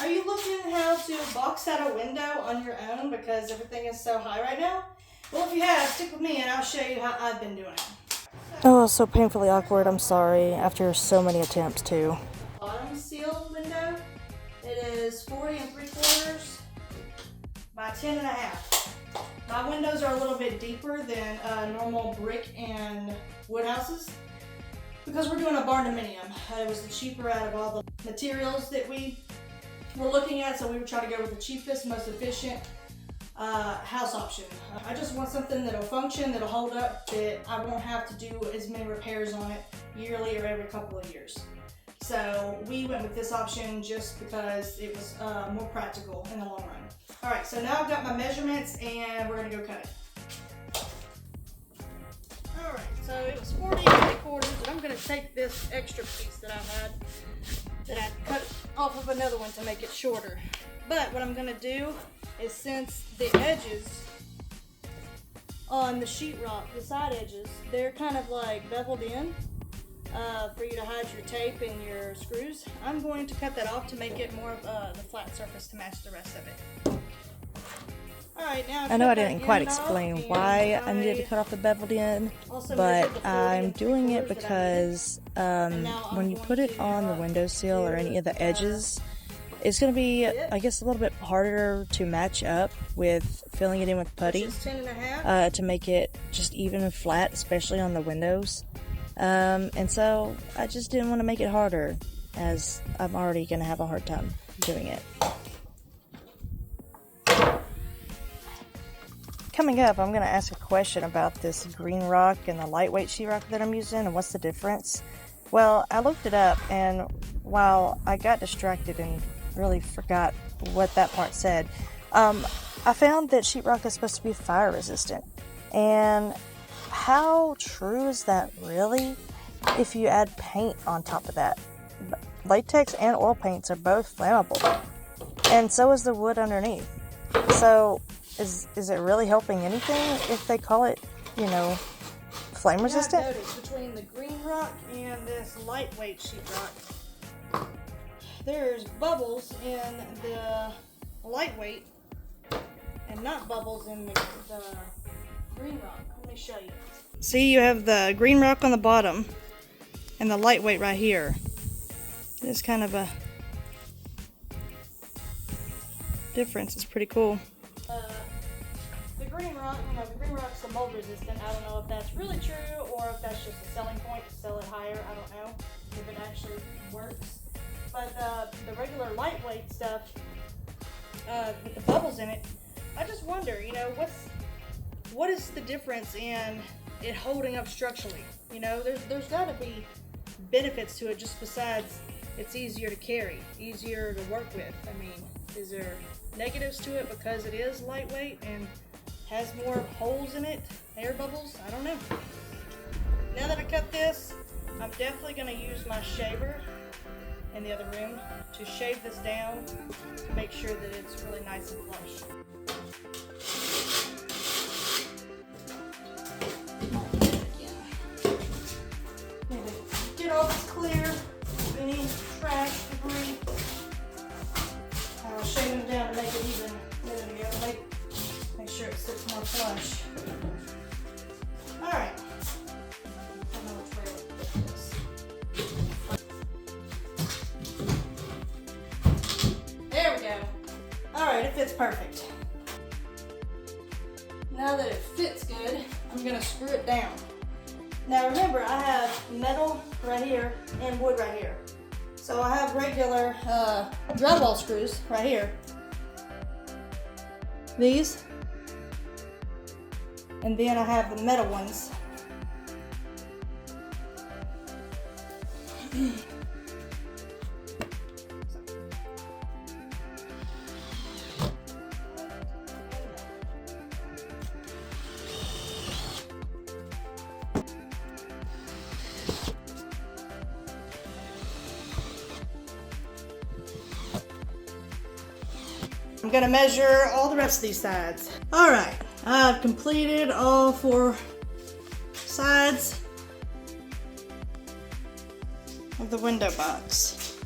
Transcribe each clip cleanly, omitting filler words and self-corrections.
Are you looking how to box out a window on your own because everything is so high right now? Well, if you have, stick with me and I'll show you how I've been doing it. Oh, so painfully awkward. I'm sorry. After so many attempts, too. Bottom seal window. It is 40 3/4 by 10 and a half. My windows are a little bit deeper than normal brick and wood houses because we're doing a barndominium. It was the cheaper out of all the materials that we were looking at, so we were trying to go with the cheapest, most efficient house option. I just want something that'll function, that'll hold up, that I won't have to do as many repairs on it yearly or every couple of years. So we went with this option just because it was more practical in the long run. All right, so now I've got my measurements and we're gonna go cut it. All right, so it was 40 3/4, and I'm gonna take this extra piece that I had that I cut off of another one to make it shorter. But what I'm gonna do is, since the edges on the sheetrock, the side edges, they're kind of like beveled in for you to hide your tape and your screws, I'm going to cut that off to make it more of the flat surface to match the rest of it. Alright, now I know I didn't quite explain why I needed to cut off the beveled end, but I'm doing it because when you put it on the windowsill or any of the edges, it's going to be, I guess, a little bit harder to match up with filling it in with putty to make it just even and flat, especially on the windows. And so I just didn't want to make it harder, as I'm already going to have a hard time doing it. Coming up, I'm going to ask a question about this green rock and the lightweight sheetrock that I'm using and what's the difference. Well, I looked it up, and while I got distracted and really forgot what that part said, I found that sheetrock is supposed to be fire resistant. And how true is that really if you add paint on top of that? Latex and oil paints are both flammable, and so is the wood underneath. So is it really helping anything if they call it, you know, flame resistant? I've noticed between the green rock and this lightweight sheetrock, there's bubbles in the lightweight and not bubbles in the green rock. Let me show you. See, you have the green rock on the bottom and the lightweight right here. It's kind of a difference. It's pretty cool. The green rock, the green rock's the mold resistant. I don't know if that's really true or if that's just a selling point to sell it higher. I don't know if it actually works. But the regular lightweight stuff with the bubbles in it, I just wonder, what is the difference in it holding up structurally? There's got to be benefits to it just besides it's easier to carry, easier to work with. I mean, is there negatives to it because it is lightweight and has more holes in it, air bubbles? I don't know. Now that I cut this, I'm definitely going to use my shaver in the other room to shave this down to make sure that it's really nice and flush. Get all this clear, any trash, debris. I'll shave it down to make it even. There we go. Make sure it sits more flush. Alright. I don't know which way to put this. There we go. Alright, it fits perfect. Now that it fits good, I'm going to screw it down. Now remember, I have metal right here and wood right here. So I have regular drywall screws right here. These. And then I have the metal ones. I'm gonna measure all the rest of these sides. All right, I've completed all 4 sides of the window box.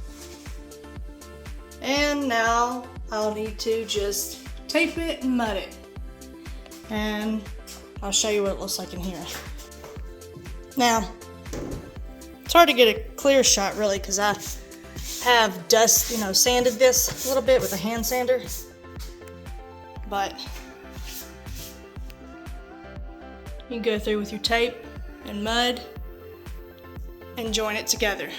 And now I'll need to just tape it and mud it. And I'll show you what it looks like in here. Now, it's hard to get a clear shot really because I have dust, sanded this a little bit with a hand sander. But you can go through with your tape and mud and join it together.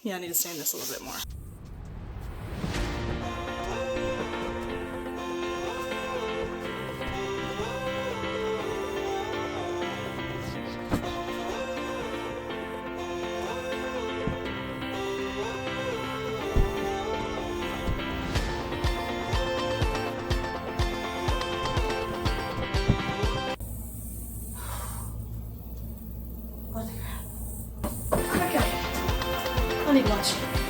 Yeah, I need to sand this a little bit more. Okay, I need lunch.